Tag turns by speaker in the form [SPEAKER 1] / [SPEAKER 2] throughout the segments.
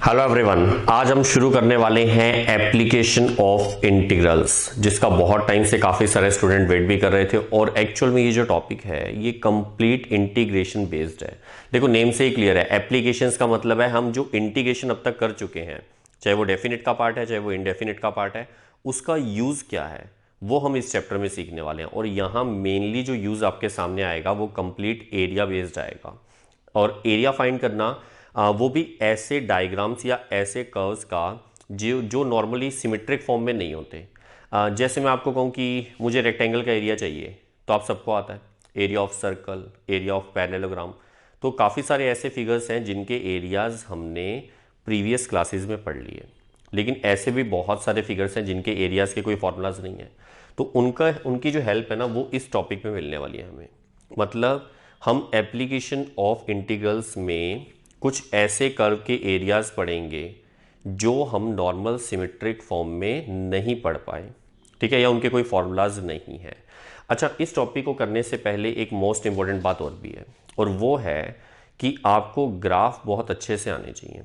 [SPEAKER 1] Hello everyone, आज हम शुरू करने वाले हैं एप्लीकेशन ऑफ इंटीग्रल्स, जिसका बहुत टाइम से काफ़ी सारे स्टूडेंट वेट भी कर रहे थे। और एक्चुअल में ये जो टॉपिक है ये कंप्लीट इंटीग्रेशन बेस्ड है। देखो नेम से ही क्लियर है, एप्लीकेशंस का मतलब है हम जो इंटीग्रेशन अब तक कर चुके हैं, चाहे वो डेफिनेट का पार्ट है चाहे वो इनडेफिनेट का पार्ट है, उसका यूज़ क्या है वो हम इस चैप्टर में सीखने वाले हैं। और यहाँ मेनली जो यूज़ आपके सामने आएगा वो कंप्लीट एरिया बेस्ड आएगा। और एरिया फाइंड करना वो भी ऐसे डायग्राम्स या ऐसे कर्व्स का जो जो नॉर्मली सिमेट्रिक फॉर्म में नहीं होते। जैसे मैं आपको कहूँ कि मुझे रेक्टेंगल का एरिया चाहिए, तो आप सबको आता है area of circle, area of parallelogram. तो काफ़ी सारे ऐसे फिगर्स हैं जिनके एरियाज हमने प्रीवियस क्लासेस में पढ़ लिए, लेकिन ऐसे भी बहुत सारे फिगर्स हैं जिनके एरियाज के कोई फॉर्मूलाज नहीं है। तो उनकी जो हेल्प है ना वो इस टॉपिक में मिलने वाली है हमें। मतलब हम एप्लीकेशन ऑफ इंटीग्रल्स में कुछ ऐसे कर्व के एरियाज पढ़ेंगे जो हम नॉर्मल सिमेट्रिक फॉर्म में नहीं पढ़ पाए, ठीक है, या उनके कोई फॉर्मूलाज नहीं है। अच्छा, इस टॉपिक को करने से पहले एक मोस्ट इंपॉर्टेंट बात और भी है, और वो है कि आपको ग्राफ बहुत अच्छे से आने चाहिए।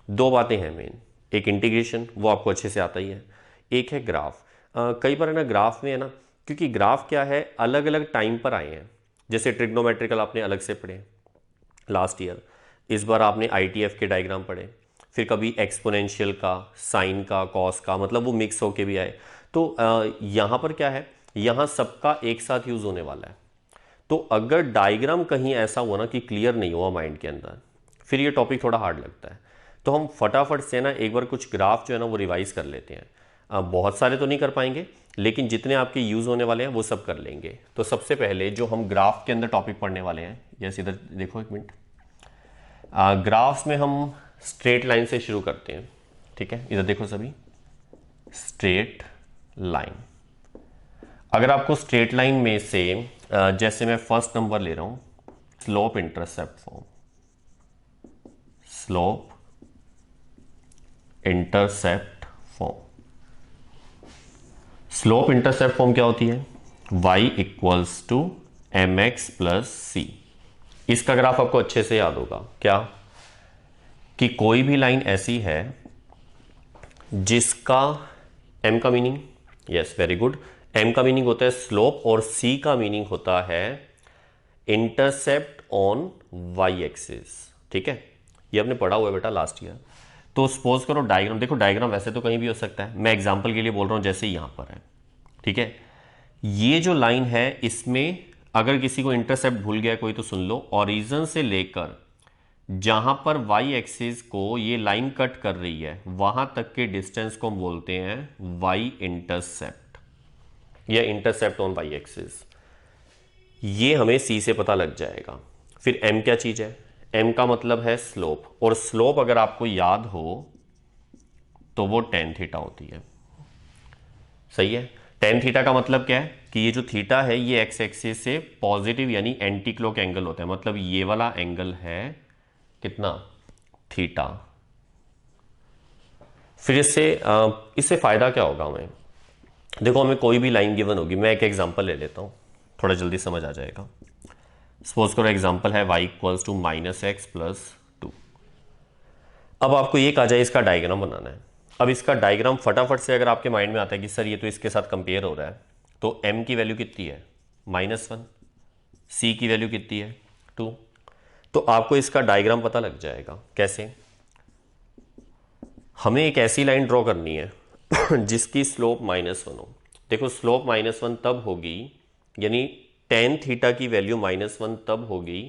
[SPEAKER 1] दो बातें हैं मेन, एक इंटीग्रेशन वो आपको अच्छे से आता ही है, एक है ग्राफ। कई बार है ना ग्राफ में है ना, क्योंकि ग्राफ क्या है अलग अलग टाइम पर आए हैं। जैसे ट्रिग्नोमेट्रिकल आपने अलग से पढ़े लास्ट ईयर, इस बार आपने आईटीएफ के डायग्राम पढ़े, फिर कभी एक्सपोनेंशियल का, साइन का, कॉस का, मतलब वो मिक्स होके भी आए। तो यहाँ पर क्या है, यहाँ सबका एक साथ यूज होने वाला है। तो अगर डायग्राम कहीं ऐसा हुआ ना कि क्लियर नहीं हुआ माइंड के अंदर, फिर ये टॉपिक थोड़ा हार्ड लगता है। तो हम फटाफट से ना एक बार कुछ ग्राफ जो है ना वो रिवाइज कर लेते हैं। बहुत सारे तो नहीं कर पाएंगे, लेकिन जितने आपके यूज होने वाले हैं वो सब कर लेंगे। तो सबसे पहले जो हम ग्राफ के अंदर टॉपिक पढ़ने वाले हैं, जैसे इधर देखो एक मिनट, ग्राफ्स में हम स्ट्रेट लाइन से शुरू करते हैं, ठीक है। इधर देखो सभी, स्ट्रेट लाइन। अगर आपको स्ट्रेट लाइन में से जैसे मैं फर्स्ट नंबर ले रहा हूं, slope intercept form, slope intercept form. Slope intercept form क्या होती है? y equals to M x plus c. इसका ग्राफ आपको अच्छे से याद होगा क्या, कि कोई भी लाइन ऐसी है जिसका m का meaning, yes very good, m का मीनिंग होता है स्लोप और c का मीनिंग होता है इंटरसेप्ट ऑन y एक्सिस, ठीक है। ये आपने पढ़ा हुआ है बेटा लास्ट ईयर। तो सपोज करो डायग्राम, देखो डायग्राम वैसे तो कहीं भी हो सकता है, मैं एग्जांपल के लिए बोल रहा हूं जैसे यहां पर है, ठीक है। ये जो लाइन है इसमें अगर किसी को इंटरसेप्ट भूल गया कोई तो सुन लो, ओरिजिन से लेकर जहां पर y एक्सिस को ये लाइन कट कर रही है वहां तक के डिस्टेंस को हम बोलते हैं y इंटरसेप्ट या इंटरसेप्ट ऑन y एक्सिस। ये हमें c से पता लग जाएगा। फिर m क्या चीज है? m का मतलब है स्लोप, और स्लोप अगर आपको याद हो तो वो tan थीटा होती है, सही है। tan थीटा का मतलब क्या है कि ये जो थीटा है ये x एक्सिस से पॉजिटिव यानी एंटी क्लॉक एंगल होता है। मतलब ये वाला एंगल है कितना? थीटा। फिर इससे फायदा क्या होगा हमें? देखो हमें कोई भी लाइन गिवन होगी, मैं एक एग्जांपल ले लेता हूं, थोड़ा जल्दी समझ आ जाएगा। सपोज करो एग्जांपल है y equals to minus X plus two. अब आपको ये कहा जाए इसका डायग्राम बनाना है। अब इसका डायग्राम फटाफट से अगर आपके माइंड में आता है कि सर ये तो इसके साथ कंपेयर हो रहा है, तो m की वैल्यू कितनी है? -1। c की वैल्यू कितनी है? 2। तो आपको इसका डायग्राम पता लग जाएगा। कैसे? हमें एक ऐसी लाइन ड्रॉ करनी है जिसकी स्लोप -1 हो। देखो स्लोप -1 तब होगी, यानी tan थीटा की वैल्यू -1 तब होगी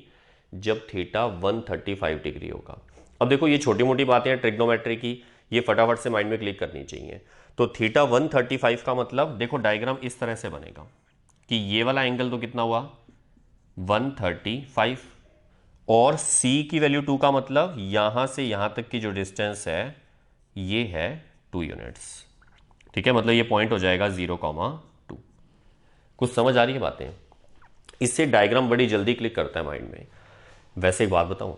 [SPEAKER 1] जब थीटा 135 डिग्री होगा। अब देखो ये छोटी मोटी बातें हैं ट्रिग्नोमेट्री की, ये फटाफट से माइंड में क्लिक करनी चाहिए। तो थीटा 135 का मतलब देखो डायग्राम इस तरह से बनेगा कि ये वाला एंगल तो कितना हुआ? 135, और c की वैल्यू 2 का मतलब यहां से यहां तक की जो डिस्टेंस है ये है 2 यूनिट्स, ठीक है। मतलब ये पॉइंट हो जाएगा 0,2। कुछ समझ आ रही है बातें? इससे डायग्राम बड़ी जल्दी क्लिक करता है माइंड में। वैसे एक बात बताऊं,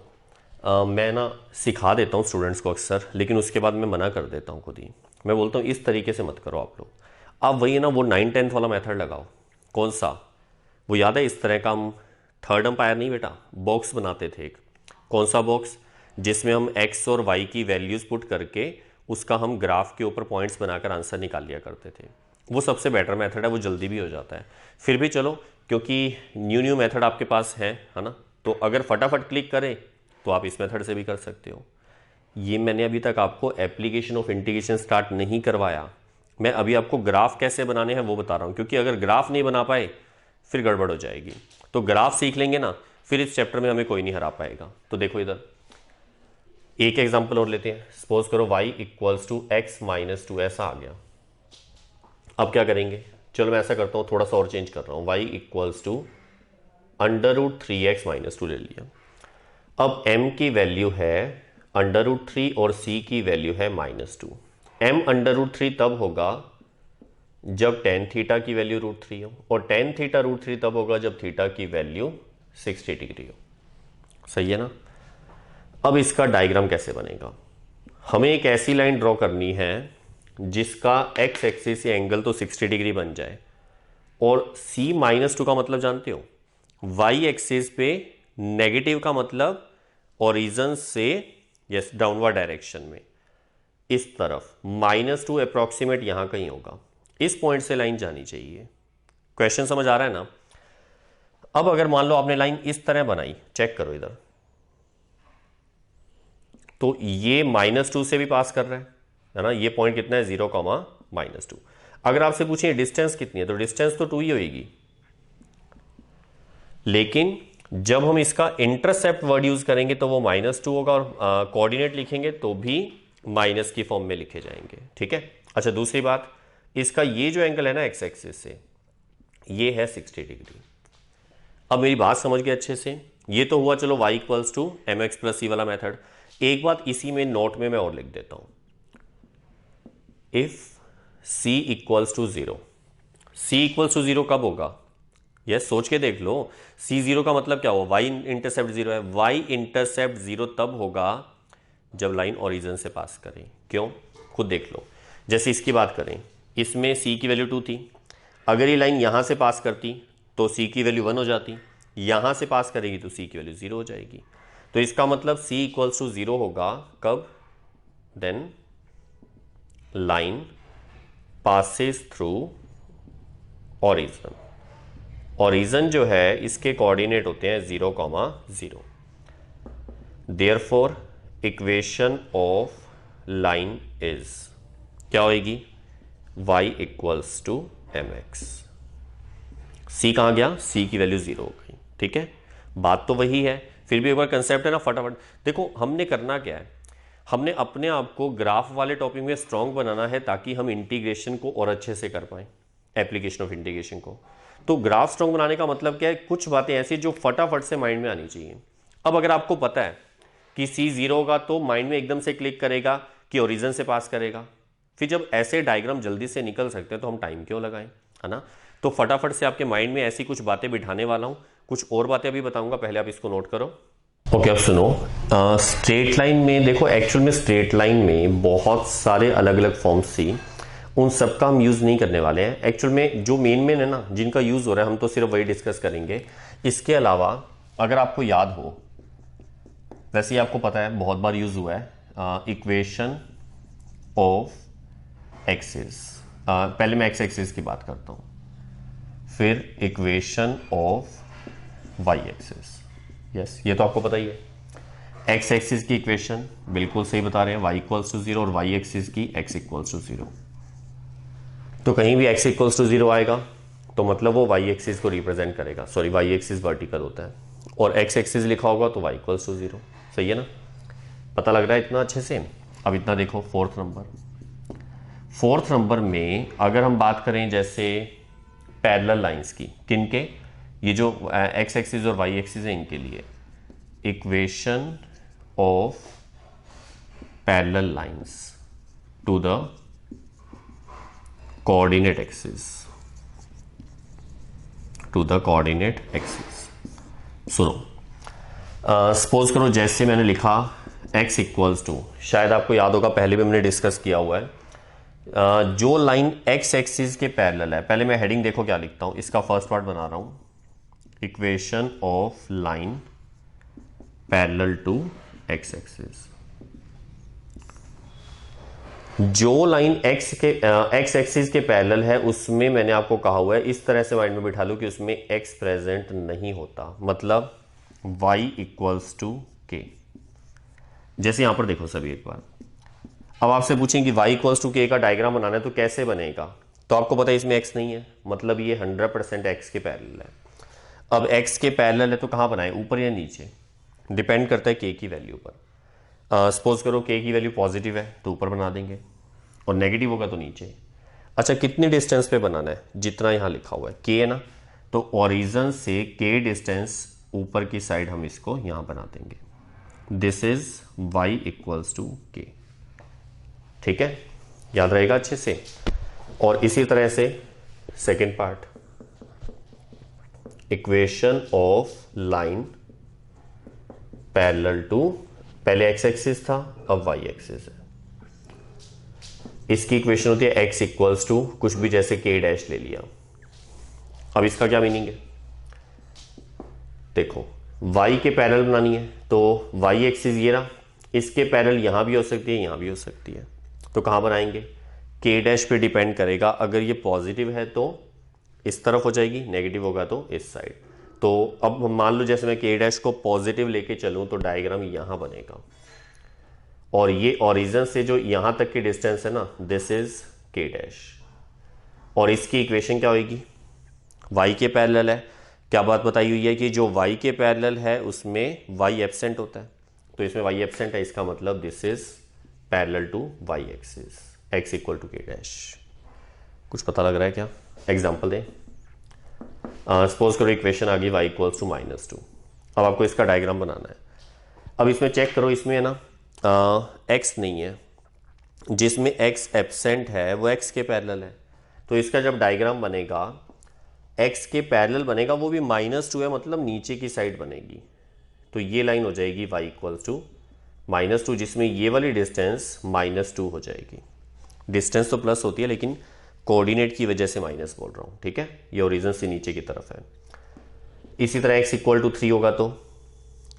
[SPEAKER 1] मैं ना सिखा देता हूं स्टूडेंट्स को अक्सर, लेकिन उसके बाद मैं मना कर देता हूं खुद ही। मैं बोलता हूं इस तरीके से मत करो आप लोग, आप वही है ना वो 9-10 वाला मेथड लगाओ। कौन सा? वो याद है इस तरह का हम थर्ड एम्पायर नहीं बेटा, बॉक्स बनाते थे एक। कौन सा बॉक्स? जिसमें हम x और y की वैल्यूज पुट करके उसका हम ग्राफ के ऊपर पॉइंट्स बनाकर आंसर निकाल लिया करते थे। वो सबसे बेटर मेथड है, वो जल्दी भी हो जाता है। फिर भी चलो, क्योंकि न्यू मेथड आपके पास है ना, तो अगर फटाफट क्लिक करें तो आप इस मेथड से भी कर सकते हो। ये मैंने अभी तक आपको एप्लीकेशन ऑफ इंटीग्रेशन स्टार्ट नहीं करवाया, मैं अभी आपको ग्राफ कैसे बनाने हैं वो बता रहा हूँ, क्योंकि अगर ग्राफ नहीं बना पाए फिर गड़बड़ हो जाएगी। तो ग्राफ सीख लेंगे ना, फिर इस चैप्टर में हमें कोई नहीं हरा पाएगा। तो देखो इधर एक एग्जांपल और लेते हैं। सपोज करो y equals to X minus two, ऐसा आ गया। अब क्या करेंगे, चलो मैं ऐसा करता हूँ, थोड़ा सा और चेंज कर रहा हूँ। y equals to under root 3x minus two ले लिया। अब m की वैल्यू है अंडर रूट 3 और c की वैल्यू है -2। m अंडर रूट 3 तब होगा जब टेन थीटा की वैल्यू रूट 3 हो, और टेन थीटा रूट 3 तब होगा जब थीटा की वैल्यू 60 डिग्री हो। सही है ना। अब इसका डायग्राम कैसे बनेगा, हमें एक ऐसी लाइन ड्रॉ करनी है जिसका एक्स एक्सिस से एंगल तो 60 डिग्री बन जाए, और c-2 का मतलब जानते हो, y एक्सिस पे नेगेटिव का मतलब ओरिजिन से यस डाउनवर्ड डायरेक्शन में इस तरफ -2 अप्रोक्सीमेट यहां कहीं होगा। इस पॉइंट से लाइन जानी चाहिए। क्वेश्चन समझ आ रहा है ना। अब अगर मान लो आपने लाइन इस तरह बनाई, चेक करो इधर, तो ये -2 से भी पास कर रहा है ना। ये पॉइंट कितना है, 0,-2। अगर आपसे पूछे डिस्टेंस कितनी है, तो डिस्टेंस तो 2 ही होगी, लेकिन जब हम इसका इंटरसेप्ट वर्ड यूज करेंगे तो वो -2 होगा, और कोऑर्डिनेट लिखेंगे तो भी माइनस की फॉर्म में लिखे जाएंगे। ठीक है। अच्छा, दूसरी बात, इसका ये जो एंगल है ना एक्स एक्सिस से, ये है 60 डिग्री। अब मेरी बात समझ गए अच्छे से। ये तो हुआ चलो y equals to M x plus c वाला मेथड। एक बात इसी में नोट में मैं और लिख देता हूं, if c equals to 0, c equals to 0 कब होगा, यस सोच के देख लो। c 0 का मतलब क्या होगा, y इंटरसेप्ट 0 है, y इंटरसेप्ट 0 तब होगा जब लाइन ओरिजिन से पास करें। क्यों, खुद देख लो। जैसे इसकी बात करें, इसमें c की वैल्यू 2 थी, अगर ये लाइन यहां से पास करती तो c की वैल्यू 1 हो जाती, यहां से पास करेगी तो c की वैल्यू 0 हो जाएगी। तो इसका मतलब c इक्वल्स टू 0 होगा कब, then line passes through origin. Origin जो है इसके कोऑर्डिनेट होते हैं 0,0। Therefore equation of line is क्या होगी, y equals to M X. c कहां गया, c की वैल्यू 0 हो गई। ठीक है, बात तो वही है, फिर भी एक बार कंसेप्ट है ना, फटाफट देखो। हमने करना क्या है, हमने अपने आप को ग्राफ वाले टॉपिक में स्ट्रांग बनाना है ताकि हम इंटीग्रेशन को और अच्छे से कर पाए, एप्लीकेशन ऑफ इंटीग्रेशन को। तो ग्राफ स्ट्रांग बनाने का मतलब क्या है, कुछ बातें ऐसी जो फटाफट से माइंड में आनी चाहिए। अब अगर आपको पता है कि c 0 होगा तो माइंड में एकदम से क्लिक करेगा कि ओरिजिन से पास करेगा। फिर जब ऐसे डायग्राम जल्दी से निकल सकते हैं तो हम टाइम क्यों लगाएं, है ना। तो फटाफट से आपके माइंड में ऐसी कुछ बातें बिठाने वाला हूं, कुछ और बातें अभी बताऊंगा, पहले आप इसको नोट करो। ओके, अब सुनो। स्ट्रेट लाइन में देखो, एक्चुअल में स्ट्रेट लाइन में बहुत सारे अलग अलग फॉर्म्स थी, उन सबका हम यूज नहीं करने वाले हैं। एक्चुअल में जो मेन है ना, जिनका यूज हो रहा है, हम तो सिर्फ वही डिस्कस करेंगे। इसके अलावा अगर आपको याद हो, वैसे ही आपको पता है बहुत बार यूज हुआ है, इक्वेशन ऑफ एक्सिस। पहले मैं एक्स एक्सिस की बात करता हूं, फिर equation of Y axis. Yes, ये तो आपको पता ही है। एक्स एक्सिस की इक्वेशन बिल्कुल सही बता रहे हैं, y इक्वल्स टू 0, और y एक्सिस की x इक्वल्स टू 0। तो कहीं भी x इक्वल्स टू 0 आएगा तो मतलब वो y एक्सिस को रिप्रेजेंट करेगा। सॉरी, y एक्सिस वर्टिकल होता है, और x एक्सिस लिखा होगा तो y इक्वल्स टू 0। सही है ना, पता लग रहा है इतना अच्छे से। अब इतना देखो, फोर्थ नंबर में अगर हम बात करें जैसे पैरेलल लाइंस की, किनके, ये जो x एक्सिस और y एक्सिस है इनके लिए, equation of parallel lines to the coordinate axis, सुनो। सपोज करो जैसे मैंने लिखा x इक्वल्स टू, शायद आपको याद होगा पहले भी हमने डिस्कस किया हुआ है, जो लाइन x एक्सिस के पैरेलल है, पहले मैं हेडिंग देखो क्या लिखता हूं, इसका फर्स्ट पार्ट बना रहा हूं, equation of line parallel to x axis. जो लाइन एक्स एक्सिस के पैरेलल है उसमें मैंने आपको कहा हुआ है इस तरह से माइंड में बिठा लो कि उसमें एक्स प्रेजेंट नहीं होता, मतलब y इक्वल्स टू के। जैसे यहां पर देखो सभी एक बार, अब आपसे पूछें कि y इक्वल्स टू के का डायग्राम बनाना है तो कैसे बनेगा, तो आपको पता है इसमें x नहीं है, मतलब ये 100% x के पैरेलल है। अब x के पैरेलल है तो कहां बनाए, ऊपर या नीचे, डिपेंड करता है k की वैल्यू पर। सपोज करो k की वैल्यू पॉजिटिव है तो ऊपर बना देंगे और नेगेटिव होगा तो नीचे। अच्छा, कितनी डिस्टेंस पे बनाना है, जितना यहां लिखा हुआ है k है ना, तो ओरिजिन से k डिस्टेंस ऊपर की साइड हम इसको यहां बना देंगे। This is y equals to k. ठीक है, याद रहेगा अच्छे से। और इसी तरह से second part, equation of line parallel to, पहले एक्स एक्सिस था अब वाई एक्सिस है। इसकी इक्वेशन होती है एक्स इक्वल्स टू कुछ भी, जैसे के डैश ले लिया। अब इसका क्या मीनिंग है, देखो y के पैरेलल बनानी है तो y एक्सिस ये ना, इसके पैरेलल यहां भी हो सकती है यहां भी हो सकती है, तो कहां बनाएंगे, के डैश पे डिपेंड करेगा। अगर ये पॉजिटिव है तो इस तरफ हो जाएगी, नेगेटिव होगा तो इस साइड। तो अब मान लो जैसे मैं के डैश को पॉजिटिव लेके चलूं तो डायग्राम यहां बनेगा, और ये ओरिजिन से जो यहां तक की डिस्टेंस है ना, दिस इज के डैश। और इसकी इक्वेशन क्या होगी, y के पैरेलल है, क्या बात बताई हुई है कि जो y के पैरेलल है उसमें y एब्सेंट होता है, तो इसमें y एब्सेंट है, इसका मतलब this is parallel to y axis, x equal to k dash. कुछ पता लग रहा है क्या, एग्जांपल दें। सपोज करो इक्वेशन आ गई y इक्वल्स टू -2। अब आपको इसका डायग्राम बनाना है। अब इसमें चेक करो, इसमें है ना x नहीं है, जिसमें x एब्सेंट है वो x के पैरेलल है, तो इसका जब डायग्राम बनेगा x के पैरेलल बनेगा, वो भी -2 है, मतलब नीचे की साइड बनेगी। तो ये लाइन हो जाएगी y इक्वल्स टू -2, जिसमें ये वाली डिस्टेंस -2 हो जाएगी। डिस्टेंस तो प्लस होती है लेकिन कोऑर्डिनेट की वजह से माइनस बोल रहा हूं, ठीक है, ये ओरिजिन से नीचे की तरफ है। इसी तरह x इक्वल टू 3 होगा तो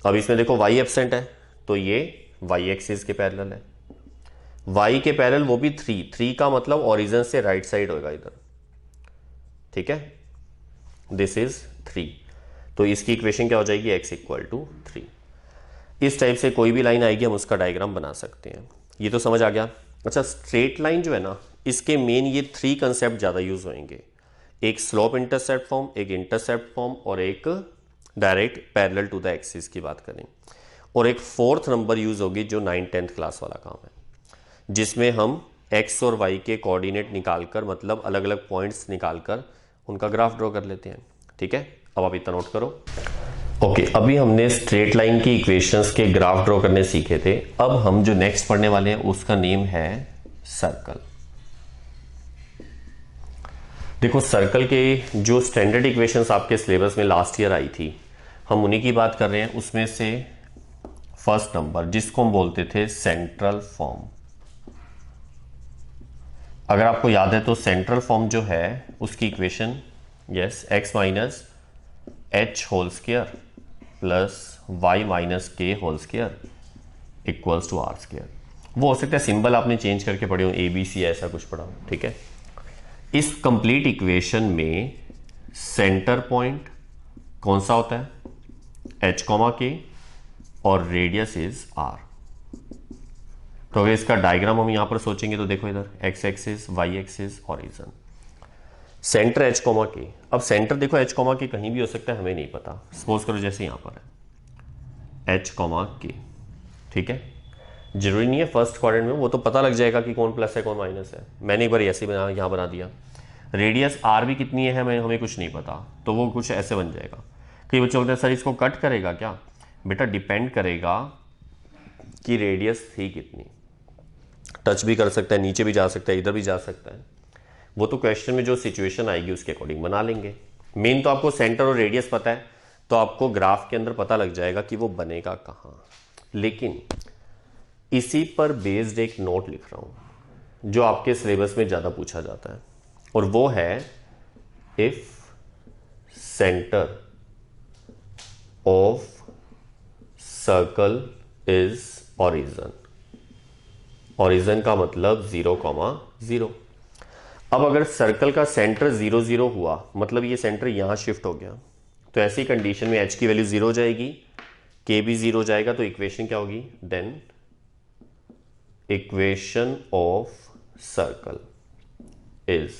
[SPEAKER 1] अब इसमें देखो y एब्सेंट है तो ये y एक्सिस के पैरेलल है, y के पैरेलल वो भी 3 का मतलब ओरिजिन से राइट साइड होगा इधर, ठीक है, दिस इज 3। तो इसकी इक्वेशन क्या हो जाएगी, x इक्वल टू 3। इस टाइप से कोई भी लाइन आएगी हम उसका डायग्राम बना सकते हैं, ये तो समझ आ गया। अच्छा, स्ट्रेट लाइन जो है ना, इसके मेन ये 3 कंसेप्ट ज़्यादा यूज होंगे, एक स्लोप इंटरसेप्ट फॉर्म, एक इंटरसेप्ट फॉर्म और एक direct parallel to the axis की बात करें। और एक फोर्थ नंबर यूज होगी जो 9th-10th क्लास वाला काम है, जिसमें हम x और y के कोऑर्डिनेट निकालकर, मतलब अलग अलग पॉइंट्स निकालकर उनका ग्राफ ड्रॉ कर लेते हैं। ठीक है, अब आप इतना नोट करो। ओके, अभी हमने स्ट्रेट लाइन की इक्वेशंस के ग्राफ ड्रॉ करने सीखे थे। अब हम जो नेक्स्ट पढ़ने वाले हैं उसका नेम है सर्कल। देखो, सर्कल के जो स्टैंडर्ड इक्वेशंस आपके सिलेबस में लास्ट ईयर आई थी, हम उन्हीं की बात कर रहे हैं। उसमें से फर्स्ट नंबर, जिसको हम बोलते थे सेंट्रल फॉर्म। अगर आपको याद है तो सेंट्रल फॉर्म जो है उसकी equation yes x minus h whole square plus y minus k whole square equals to r square. वो हो सकता है सिंबल आपने चेंज करके पढ़े हो, ए बी सी ऐसा कुछ पढ़ा हो, ठीक है। इस कंप्लीट इक्वेशन में सेंटर पॉइंट कौन सा होता है, एच कॉमा के, और रेडियस इज आर। तो अगर इसका डायग्राम हम यहां पर सोचेंगे तो देखो इधर x axis, y axis, origin, centre h comma k. अब सेंटर देखो एच कॉमा के कहीं भी हो सकता है, हमें नहीं पता। सपोज करो जैसे यहां पर है एच कॉमा के, ठीक है, जरूरी नहीं है फर्स्ट क्वाड्रेंट में, वो तो पता लग जाएगा कि कौन प्लस है कौन माइनस है। मैंने एक बार ऐसे बना, यहां बना दिया। रेडियस आर भी कितनी है हमें कुछ नहीं पता, तो वो कुछ ऐसे बन जाएगा। कई बच्चे बोलते हैं सर इसको कट करेगा क्या, बेटा डिपेंड करेगा कि रेडियस थी कितनी। टच भी कर सकता है, नीचे भी जा सकता है, इधर भी जा सकता है, वो तो क्वेश्चन में जो सिचुएशन आएगी उसके अकॉर्डिंग बना लेंगे। मेन तो आपको सेंटर और रेडियस पता है, तो आपको ग्राफ के अंदर पता लग जाएगा कि वो बनेगा कहां। लेकिन इसी पर बेस्ड एक नोट लिख रहा हूं जो आपके सिलेबस में ज्यादा पूछा जाता है, और वो है if centre of circle is origin. Origin का मतलब 0,0। अब अगर सर्कल का सेंटर 0 0 हुआ, मतलब ये सेंटर यहां शिफ्ट हो गया, तो ऐसी कंडीशन में h की वैल्यू 0 हो जाएगी, k भी 0 हो जाएगा, तो इक्वेशन क्या होगी? Then equation of circle is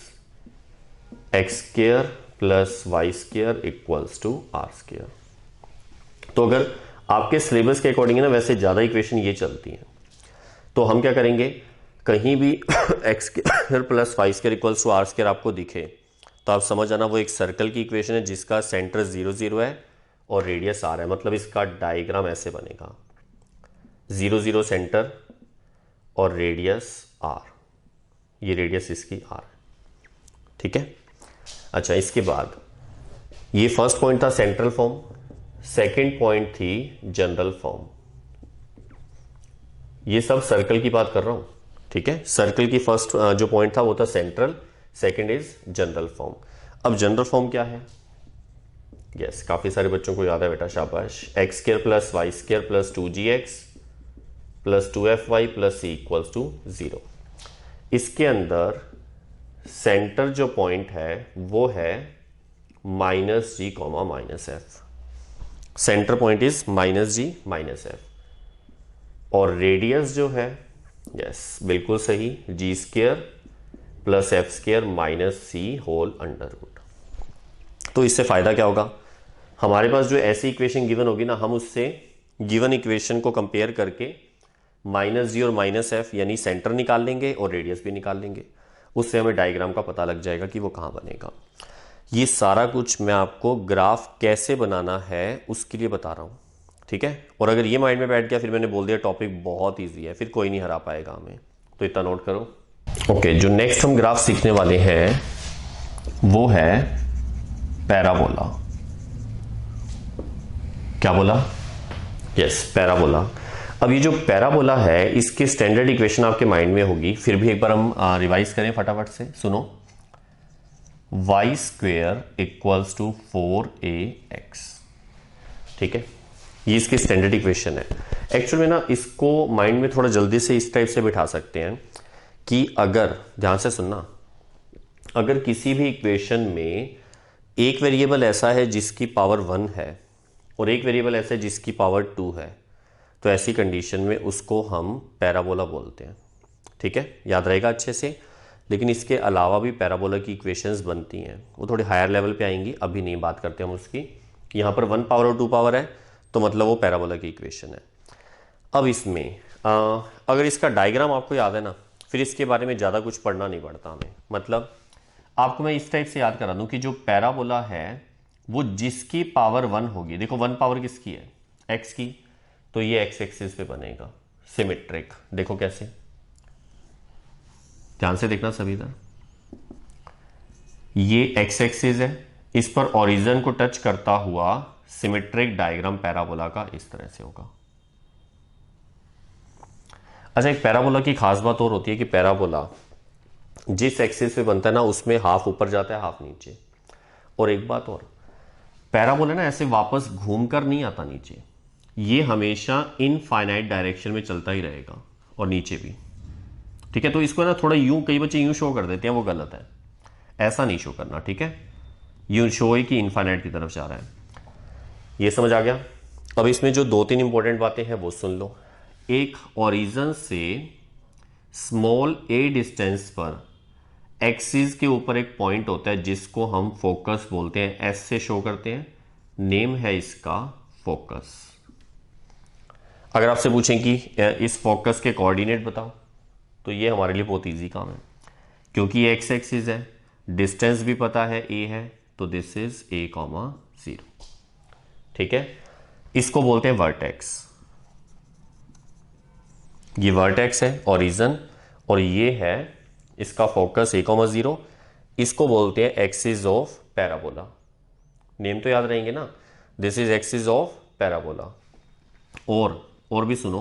[SPEAKER 1] x square plus y square equals to r square. तो अगर आपके सिलेबस के अकॉर्डिंग है ना, वैसे ज्यादा इक्वेशन ये चलती है, तो हम क्या करेंगे, कहीं भी x square plus y square equals to r square आपको दिखे तो आप समझ आना वो एक सर्कल की इक्वेशन है जिसका सेंटर 0 0 है और रेडियस आर है। मतलब इसका डायग्राम ऐसे बनेगा, 0 0 सेंटर और रेडियस आर, ये रेडियस इसकी आर है, ठीक है। अच्छा, इसके बाद ये फर्स्ट पॉइंट था सेंट्रल फॉर्म, सेकंड पॉइंट थी जनरल फॉर्म। ये सब सर्कल की बात कर रहा हूं, ठीक है। सर्कल की फर्स्ट जो पॉइंट था वो था central, second is general form. अब जनरल फॉर्म क्या है? यस, काफी सारे बच्चों को याद है बेटा, शाबाश। X square plus y square plus 2gx plus 2fy plus c equals to 0। इसके अंदर सेंटर जो पॉइंट है वो है -g, -f। Centre point is -g, -f। और रेडियस जो है, यस बिल्कुल सही, g square plus f square minus c whole under root. तो इससे फायदा क्या होगा? हमारे पास जो ऐसी इक्वेशन गिवन होगी ना, हम उससे गिवन इक्वेशन को कंपेयर करके -g और -f यानी सेंटर निकाल लेंगे और रेडियस भी निकाल लेंगे। उससे हमें डायग्राम का पता लग जाएगा कि वो कहां बनेगा। ये सारा कुछ मैं आपको ग्राफ कैसे बनाना है उसके लिए बता रहा हूं, ठीक है। और अगर ये माइंड में बैठ गया, फिर मैंने बोल दिया टॉपिक बहुत इजी है, फिर कोई नहीं हरा पाएगा हमें, तो इतना नोट करो। ओके, जो नेक्स्ट हम ग्राफ सीखने वाले हैं वो है पैराबोला। क्या बोला? Yes, parabola. अब ये जो पैराबोला है इसकी स्टैंडर्ड इक्वेशन आपके माइंड में होगी, फिर भी एक बार हम रिवाइज करें फटाफट से, सुनो। y square equals to 4ax, ठीक है। ये इसकी स्टैंडर्ड इक्वेशन है। एक्चुअल में ना इसको माइंड में थोड़ा जल्दी से इस टाइप से बिठा सकते हैं कि अगर, ध्यान से सुनना, अगर किसी भी इक्वेशन में एक वेरिएबल ऐसा है जिसकी पावर 1 है और एक वेरिएबल ऐसा है जिसकी पावर 2 है, तो ऐसी कंडीशन में उसको हम पैराबोला बोलते हैं, ठीक है। याद रहेगा अच्छे से। लेकिन इसके अलावा भी पैराबोला की इक्वेशंस बनती हैं, वो थोड़ी हायर लेवल पे आएंगी, अभी नहीं बात करते हम उसकी। यहाँ पर 1 पावर और 2 पावर है तो मतलब वो पैराबोला की इक्वेशन है। अब इसमें अगर इसका डायग्राम आपको याद है ना, फिर इसके बारे में ज़्यादा कुछ पढ़ना नहीं पड़ता हमें। मतलब आपको मैं इस टाइप से याद करा दूं कि जो पैराबोला है वो जिसकी पावर 1 होगी, देखो 1 पावर किसकी है? x की, तो ये एक्स एक्सिस पे बनेगा सिमेट्रिक। देखो कैसे, ध्यान से देखना सभी इधर। ये एक्स एक्सिस है, इस पर ओरिजिन को टच करता हुआ सिमेट्रिक डायग्राम पैराबोला का इस तरह से होगा। अच्छा, एक पैराबोला की खास बात और होती है कि पैराबोला जिस एक्सिस पे बनता है ना उसमें हाफ ऊपर जाता है हाफ नीचे। और एक बात और, पैराबोला ना ऐसे वापस घूमकर नहीं आता नीचे, ये हमेशा इनफाइनाइट डायरेक्शन में चलता ही रहेगा और नीचे भी, ठीक है। तो इसको ना थोड़ा यूं, कई बच्चे यूं शो कर देते हैं, वो गलत है, ऐसा नहीं शो करना, ठीक है। यूं शो है कि इनफाइनाइट की तरफ जा रहा है। ये समझ आ गया? अब इसमें जो 2-3 इंपॉर्टेंट बातें हैं वो सुन लो। एक, ओरिजिन से स्मॉल a डिस्टेंस पर एक्सिस के ऊपर एक पॉइंट होता है जिसको हम फोकस बोलते हैं, एस से शो करते हैं, नेम है इसका फोकस। अगर आपसे पूछें कि इस फोकस के कोऑर्डिनेट बताओ, तो ये हमारे लिए बहुत इजी काम है, क्योंकि ये एक्स एक्सिस है, डिस्टेंस भी पता है a है, तो दिस इज a, 0, ठीक है। इसको बोलते हैं वर्टेक्स। ये वर्टेक्स है ओरिजिन, और ये है इसका फोकस a, 0। इसको बोलते हैं एक्सिस ऑफ पैराबोला। नेम तो याद रहेंगे ना, this is axis of parabola. और भी सुनो,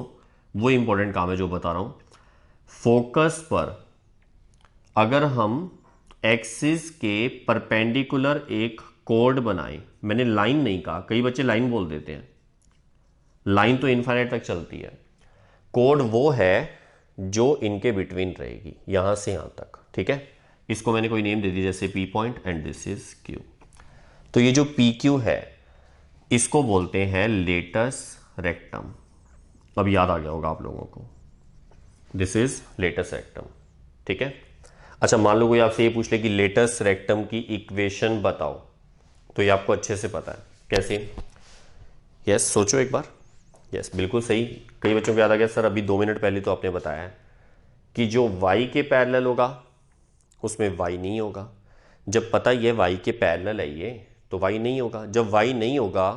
[SPEAKER 1] वो इंपॉर्टेंट काम है जो बता रहा हूं। फोकस पर अगर हम एक्सिस के परपेंडिकुलर एक कोड बनाए, मैंने लाइन नहीं कहा, कई बच्चे लाइन बोल देते हैं, लाइन तो इनफाइनाइट तक चलती है, कोड वो है जो इनके बिटवीन रहेगी, यहां से यहां तक, ठीक है। इसको मैंने कोई नेम दे दी, जैसे P point and this is Q. तो ये जो पी क्यू है इसको बोलते हैं लेटस रेक्टम। अब याद आ गया होगा आप लोगों को, दिस इज लेटस रेक्टम, ठीक है। अच्छा, मान लो कोई आपसे ये पूछ ले कि लेटस रेक्टम की इक्वेशन बताओ, तो ये आपको अच्छे से पता है कैसे। यस, सोचो एक बार। यस, बिल्कुल सही। कई बच्चों को याद आ गया, सर अभी 2 मिनट पहले तो आपने बताया है कि जो y के पैरेलल होगा उसमें y नहीं होगा। जब पता ये y के पैरेलल है ये, तो y नहीं होगा। जब y नहीं होगा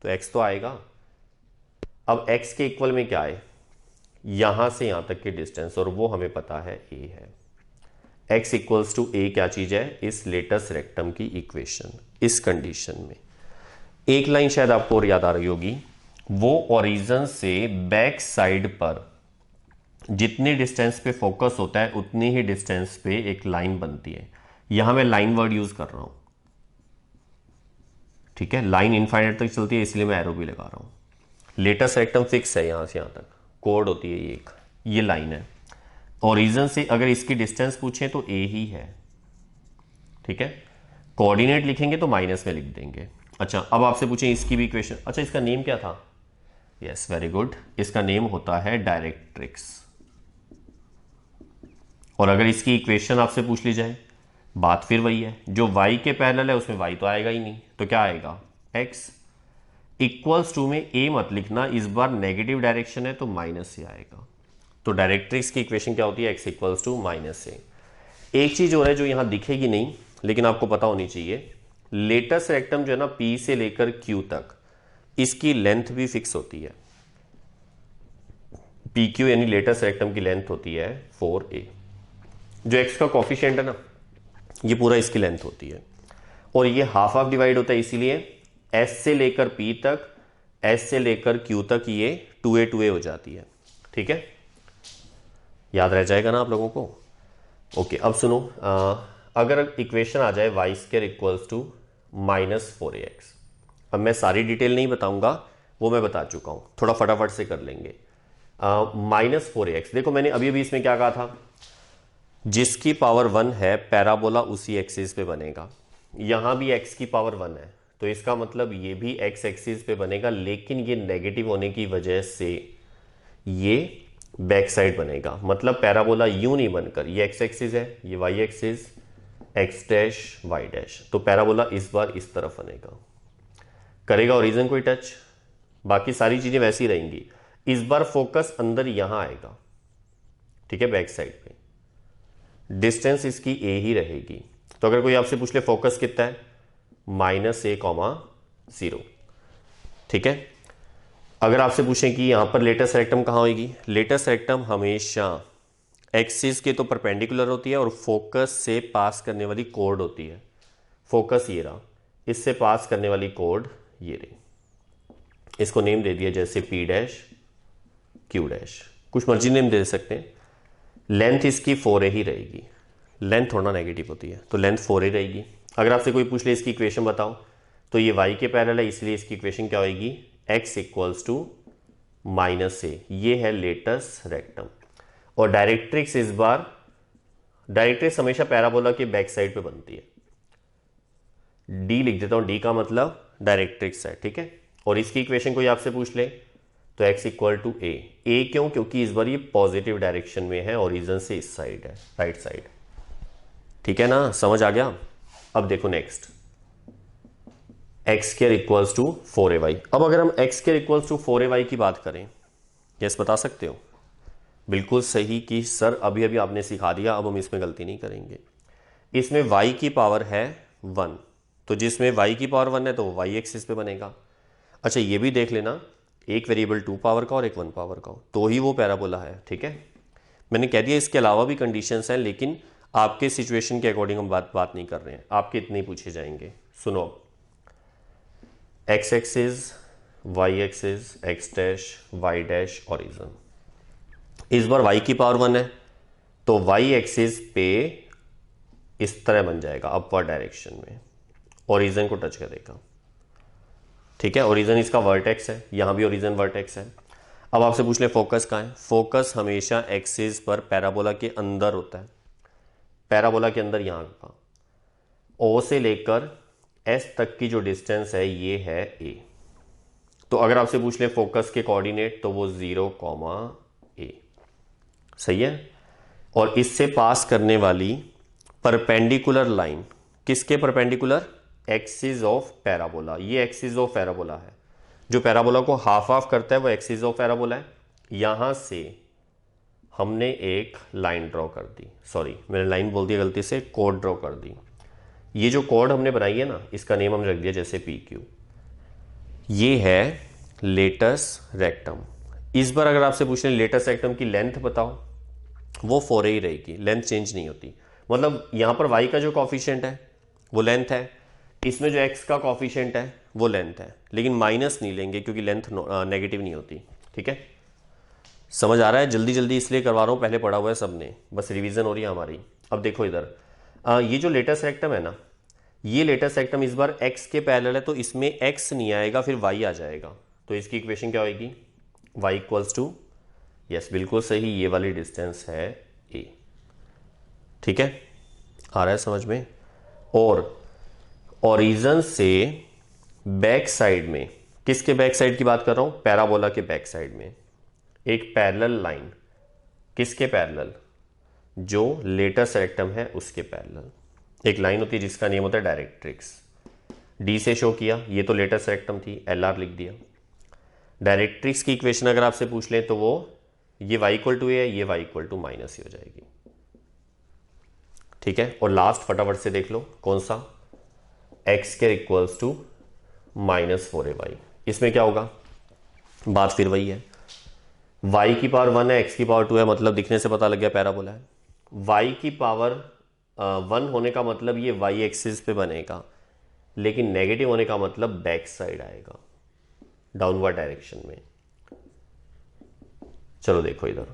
[SPEAKER 1] तो x तो आएगा। अब x के इक्वल में क्या है, यहां से यहां तक की डिस्टेंस, और वो हमें पता है a है। x इक्वल्स टू a क्या चीज है, इस लेटस रेक्टम की इक्वेशन। इस कंडीशन में एक लाइन शायद आपको और याद आ रही होगी, वो ओरिजिन से बैक साइड पर जितने डिस्टेंस पे फोकस होता है उतनी ही डिस्टेंस पे एक लाइन बनती है। यहां मैं लाइन वर्ड यूज कर रहा हूं, ठीक है। लाइन इनफाइनाइट तक चलती है इसलिए मैं एरो भी लगा रहा हूं। लेटस रेक्टम फिक्स है, यहां से यहां तक कोड होती है ये लाइन है। ओरिजिन से अगर इसकी डिस्टेंस पूछे तो ए ही है, ठीक है। कोऑर्डिनेट लिखेंगे तो माइनस में लिख देंगे। अच्छा, अब आपसे पूछें इसकी भी इक्वेशन। अच्छा, इसका नेम क्या था? यस, वेरी गुड, इसका नेम होता है डायरेक्ट्रिक्स। और अगर इसकी इक्वेशन आपसे पूछ ली जाए, बात फिर वही है, जो y के पैरेलल है उसमें y तो आएगा ही नहीं, तो क्या आएगा, x। इक्वल्स टू में a मत लिखना, इस बार नेगेटिव डायरेक्शन है तो माइनस से आएगा। तो डायरेक्ट्रिक्स की इक्वेशन क्या होती है, x इक्वल्स टू माइनस से। एक चीज और है जो यहां दिखेगी नहीं लेकिन आपको पता होनी चाहिए, लेटस रेक्टम जो है ना, P से लेकर Q तक, इसकी लेंथ भी फिक्स होती है। PQ यानी लेटस रेक्टम की लेंथ होती है 4a। जो x का कॉफिशिएंट है ना, ये पूरा इसकी लेंथ होती है, और ये हाफ हाफ डिवाइड होता है, इसीलिए S से लेकर P तक, S से लेकर Q तक ये 2a हो जाती है, ठीक है। याद रह जाएगा ना आप लोगों को? ओके, अब सुनो, अगर इक्वेशन आ जाए y square equals to -4ax। अब मैं सारी डिटेल नहीं बताऊंगा, वो मैं बता चुका हूं, थोड़ा फटाफट से कर लेंगे। -4ax, देखो मैंने अभी अभी इसमें क्या कहा था, जिसकी पावर 1 है पैराबोला उसी एक्सिस पे बनेगा। यहां भी x की पावर 1 है तो इसका मतलब ये भी x एक्सिस पे बनेगा, लेकिन ये नेगेटिव होने की वजह से ये बैक साइड बनेगा। मतलब पैराबोला यूं नहीं बनकर, ये x एक्सिस है, ये y axis, x dash y dash, तो पैराबोला इस बार इस तरफ बनेगा, करेगा ओरिजिन कोई टच, बाकी सारी चीजें वैसी रहेंगी। इस बार फोकस अंदर यहां आएगा, ठीक है, बैक साइड पे। डिस्टेंस इसकी a ही रहेगी। तो अगर कोई आपसे पूछ ले फोकस कितना है, -a,0, ठीक है। अगर आपसे पूछें कि यहां पर लेटस रेक्टम कहां होगी, लेटस रेक्टम हमेशा एक्सिस के तो परपेंडिकुलर होती है और फोकस से पास करने वाली कोड होती है। फोकस ये रहा, इससे पास करने वाली कोड ये रही। इसको नेम दे दिया जैसे P डैश Q डैश, कुछ मर्जी नेम दे सकते हैं। लेंथ इसकी 4a ही रहेगी, लेंथ थोड़ा नेगेटिव होती है तो लेंथ 4a रहेगी। अगर आपसे कोई पूछ ले इसकी इक्वेशन बताओ, तो ये y के पैरेलल है इसलिए इसकी इक्वेशन क्या होगी, x इक्वल्स टू -a। ये है लेटस रेक्टम। और डायरेक्ट्रिक्स इस बार, डायरेक्ट्रिक्स हमेशा पैराबोला के बैक साइड पे बनती है। d लिख देता हूं, d का मतलब डायरेक्ट्रिक्स है, ठीक है। और इसकी इक्वेशन कोई आपसे पूछ ले तो x इक्वल टू a। क्यों? क्योंकि इस बार ये पॉजिटिव डायरेक्शन में है, ओरिजिन से इस साइड है, राइट साइड, ठीक है ना, समझ आ गया। अब देखो next, x square equals to 4ay। अब अगर हम x square equals to 4ay की बात करें, यस बता सकते हो? बिल्कुल सही कि सर अभी अभी आपने सिखा दिया, अब हम इसमें गलती नहीं करेंगे। इसमें y की पावर है 1, तो जिसमें y की पावर 1 है तो y एक्सिस पे बनेगा। अच्छा, ये भी देख लेना, एक वेरिएबल 2 पावर का और एक 1 पावर का हो तो ही वो पैराबोला है, ठीक है। मैंने कह दिया इसके अलावा भी कंडीशंस हैं, लेकिन आपके सिचुएशन के अकॉर्डिंग हम बात नहीं कर रहे हैं, आपके इतने ही पूछे जाएंगे। सुनो, x axis, y axis, x dash, y dash, origin. इस बार y की पावर 1 है तो y एक्सिस पे इस तरह बन जाएगा अपवर्ड डायरेक्शन में, ओरिजिन को टच करेगा। ठीक है, ओरिजिन इसका वर्टेक्स है, यहां भी ओरिजिन वर्टेक्स है। अब आपसे पूछ ले फोकस कहाँ है, फोकस हमेशा एक्सिस पर पैराबोला के अंदर होता है, पैराबोला के अंदर यहां का ओ से लेकर एस तक की जो डिस्टेंस है ये है ए। तो अगर आपसे पूछ ले फोकस के कोऑर्डिनेट तो वो 0, ए, सही है। और इससे पास करने वाली परपेंडिकुलर लाइन किसके परपेंडिकुलर, एक्सिस ऑफ पैराबोला, ये एक्सिस ऑफ पैराबोला है, जो पैराबोला को हाफ हाफ करता है वो एक्सिस ऑफ पैराबोला है। यहां से हमने एक लाइन ड्रॉ कर दी, सॉरी मैंने लाइन बोल दिया गलती से, कोड ड्रॉ कर दी। ये जो कोड हमने बनाई है ना, इसका नेम हमने रख दिया जैसे पी क्यू। ये है लेटस रेक्टम। इस बार अगर आपसे पूछें लेटस रेक्टम की लेंथ बताओ, वो 4a ही रहेगी, लेंथ चेंज नहीं होती। मतलब यहां पर y का जो कॉफिशिएंट है वो लेंथ है, इसमें जो x का कॉफिशिएंट है वो लेंथ है, लेकिन माइनस नहीं लेंगे क्योंकि लेंथ नेगेटिव नहीं होती। ठीक है, समझ आ रहा है? जल्दी जल्दी इसलिए करवा रहा हूं, पहले पढ़ा हुआ है सबने, बस रिवीजन हो रही है हमारी। अब देखो इधर, ये जो लेटस रेक्टम है ना, ये लेटस रेक्टम इस बार x के पैरेलल है, तो इसमें x नहीं आएगा, फिर y आ जाएगा। तो इसकी इक्वेशन क्या होगी, y इक्वल्स टू, यस बिल्कुल सही, ये वाली डिस्टेंस है a। ठीक है, आ रहा है समझ में? और ओरिजिन से बैक साइड में, किसके बैक साइड की बात कर रहा हूं, पैराबोला के बैक साइड में एक पैरेलल लाइन, किसके पैरेलल, जो लेटस रेक्टम है उसके पैरेलल एक लाइन होती है जिसका नेम होता है डायरेक्ट्रिक्स। डी से शो किया, ये तो लेटस रेक्टम थी, LR लिख दिया। डायरेक्ट्रिक्स की इक्वेशन अगर आपसे पूछ ले तो वो ये y इक्वल टू है, ये y इक्वल टू माइनस ही हो जाएगी। ठीक है, और लास्ट फटाफट से देख लो कौन सा, x के इक्वल्स टू -4ay। इसमें क्या होगा, बात फिर वही है, y की पावर 1 है, x की पावर 2 है, मतलब दिखने से पता लग गया पैराबोला है। y की पावर 1 होने का मतलब ये y एक्सिस पे बनेगा, लेकिन नेगेटिव होने का मतलब बैक साइड आएगा, डाउनवर्ड डायरेक्शन में। चलो देखो इधर,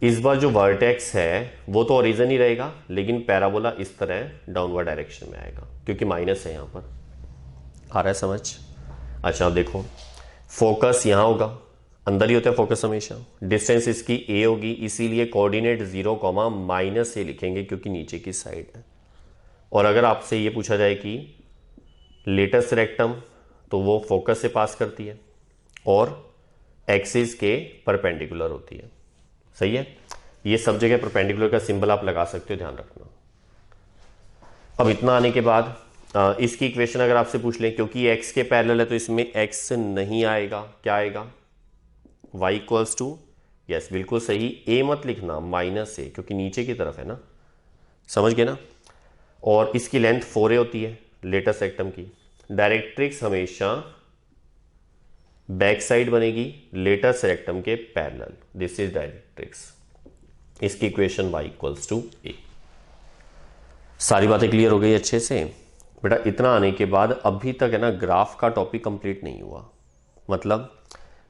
[SPEAKER 1] इस बार जो वर्टेक्स है वो तो ओरिजिन ही रहेगा, लेकिन पैराबोला इस तरह डाउनवर्ड डायरेक्शन में आएगा क्योंकि माइनस है यहां पर। आ रहा है समझ? अच्छा अब देखो, फोकस यहां होगा, अंदर ही होता है फोकस हमेशा, डिस्टेंस इसकी a होगी, इसीलिए कोऑर्डिनेट 0, -a लिखेंगे क्योंकि नीचे की साइड है। और अगर आपसे ये पूछा जाए कि लेटस रेक्टम, तो वो फोकस से पास करती है और एक्सिस के परपेंडिकुलर होती है। सही है, ये सब जगह परपेंडिकुलर का सिंबल आप लगा सकते हो, ध्यान रखना। अब इतना आने के बाद इसकी इक्वेशन अगर आपसे पूछ लें, क्योंकि x के पैरेलल है तो इसमें x नहीं आएगा, क्या आएगा, y इक्वल्स टू, यस बिल्कुल सही, a मत लिखना, -a, क्योंकि नीचे की तरफ है ना, समझ गए ना। और इसकी लेंथ 4a होती है लेटस रेक्टम की। डायरेक्ट्रिक्स हमेशा बैक साइड बनेगी लेटस रेक्टम के पैरेलल, दिस इज डायरेक्ट्रिक्स। इसकी equation y equals to a। सारी बातें क्लियर हो गई अच्छे से बेटा? इतना आने के बाद अभी तक है ना ग्राफ का टॉपिक कंप्लीट नहीं हुआ, मतलब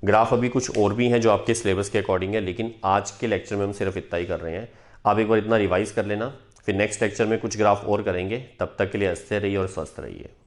[SPEAKER 1] ग्राफ अभी कुछ और भी हैं जो आपके सिलेबस के अकॉर्डिंग है, लेकिन आज के लेक्चर में हम सिर्फ इतना ही कर रहे हैं। आप एक बार इतना रिवाइज कर लेना, फिर नेक्स्ट लेक्चर में कुछ ग्राफ और करेंगे। तब तक के लिए हंसते रहिए और स्वस्थ रहिए।